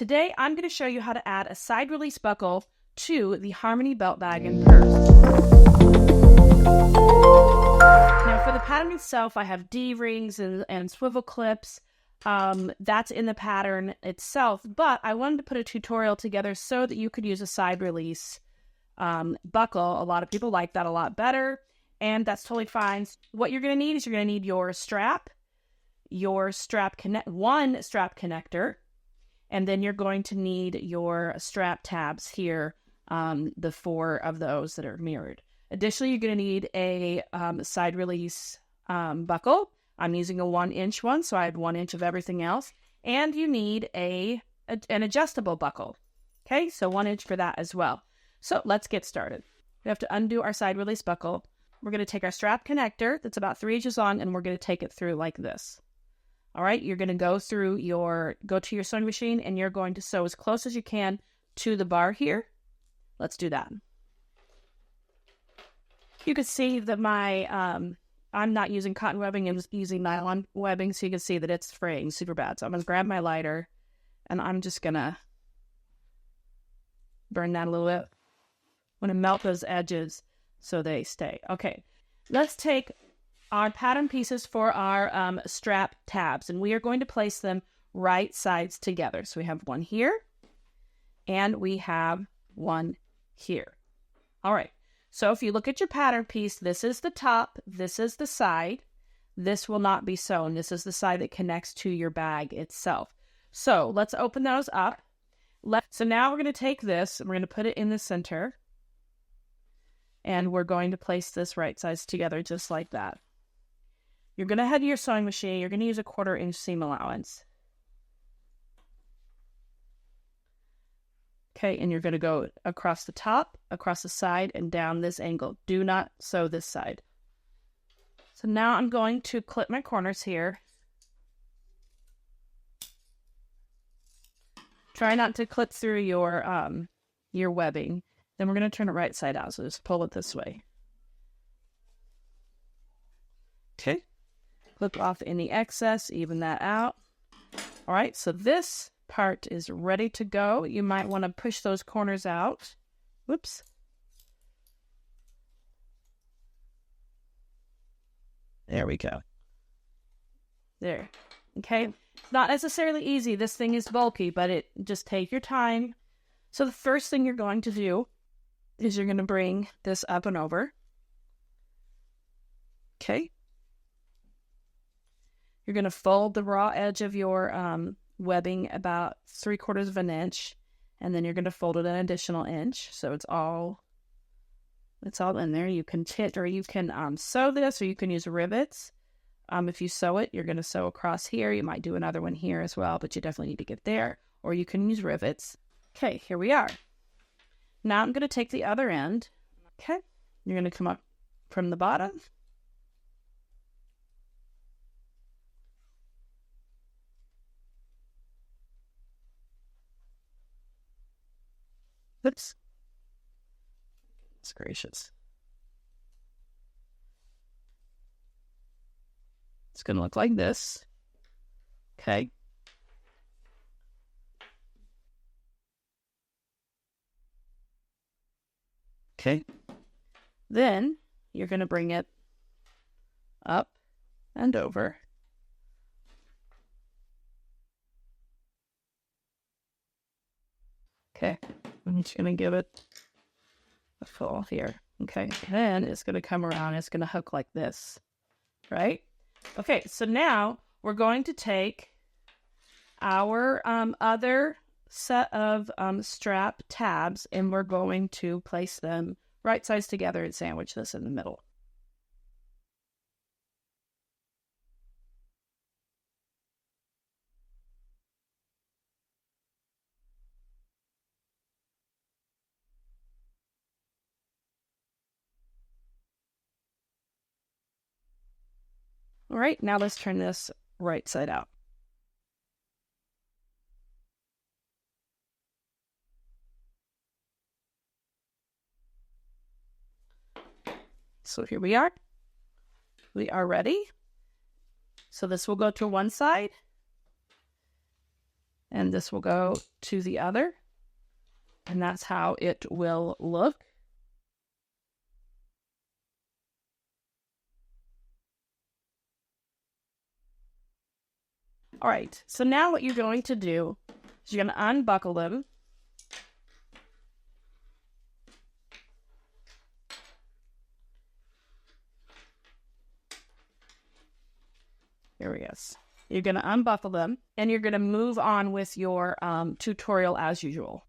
Today, I'm going to show you how to add a side release buckle to the Harmony belt bag and purse. Now for the pattern itself, I have D-rings and swivel clips. That's in the pattern itself, but I wanted to put a tutorial together so that you could use a side release buckle. A lot of people like that a lot better, and that's totally fine. What you're going to need is you're going to need your strap, one strap connector, and then you're going to need your strap tabs here, the 4 of those that are mirrored. Additionally, you're going to need a side release buckle. I'm using a 1-inch one, so I have 1 inch of everything else. And you need an adjustable buckle. Okay, so 1 inch for that as well. So let's get started. We have to undo our side release buckle. We're going to take our strap connector that's about 3 inches long, and we're going to take it through like this. All right, you're going to go to your sewing machine, and you're going to sew as close as you can to the bar here. Let's do that. You can see that I'm not using cotton webbing, I'm just using nylon webbing, so you can see that it's fraying super bad. So I'm going to grab my lighter, and I'm just going to burn that a little bit. I'm going to melt those edges so they stay. Okay, let's take our pattern pieces for our strap tabs, and we are going to place them right sides together. So we have one here, and we have one here. All right. So if you look at your pattern piece, this is the top, this is the side. This will not be sewn. This is the side that connects to your bag itself. So let's open those up. So now we're going to take this and we're going to put it in the center. And we're going to place this right sides together just like that. You're going to head to your sewing machine. You're going to use a 1/4 inch seam allowance. Okay, and you're going to go across the top, across the side, and down this angle. Do not sew this side. So now I'm going to clip my corners here. Try not to clip through your webbing. Then we're going to turn it right side out, so just pull it this way. Okay, clip off any excess, even that out. All right, so this part is ready to go. You might want to push those corners out. Whoops. There we go. There. Okay. It's not necessarily easy. This thing is bulky, but just take your time. So the first thing you're going to do is you're going to bring this up and over. Okay. You're going to fold the raw edge of your webbing about 3/4 of an inch, and then you're going to fold it an additional inch, so it's all in there. You can sew this, or you can use rivets. If you sew it, you're going to sew across here. You might do another one here as well, but you definitely need to get there, or you can use rivets. Okay, here we are. Now I'm going to take the other end. Okay, you're going to come up from the bottom. Oops. It's gracious. It's going to look like this. Okay. Okay. Then you're going to bring it up and over. Okay. I'm just going to give it a fold here. Okay. Then it's going to come around. It's going to hook like this. Right? Okay. So now we're going to take our other set of strap tabs, and we're going to place them right sides together and sandwich this in the middle. All right, now let's turn this right side out. So here we are. We are ready. So this will go to one side, and this will go to the other, and that's how it will look. All right, so now what you're going to do is you're going to unbuckle them. Here we go. You're going to unbuckle them, and you're going to move on with your tutorial as usual.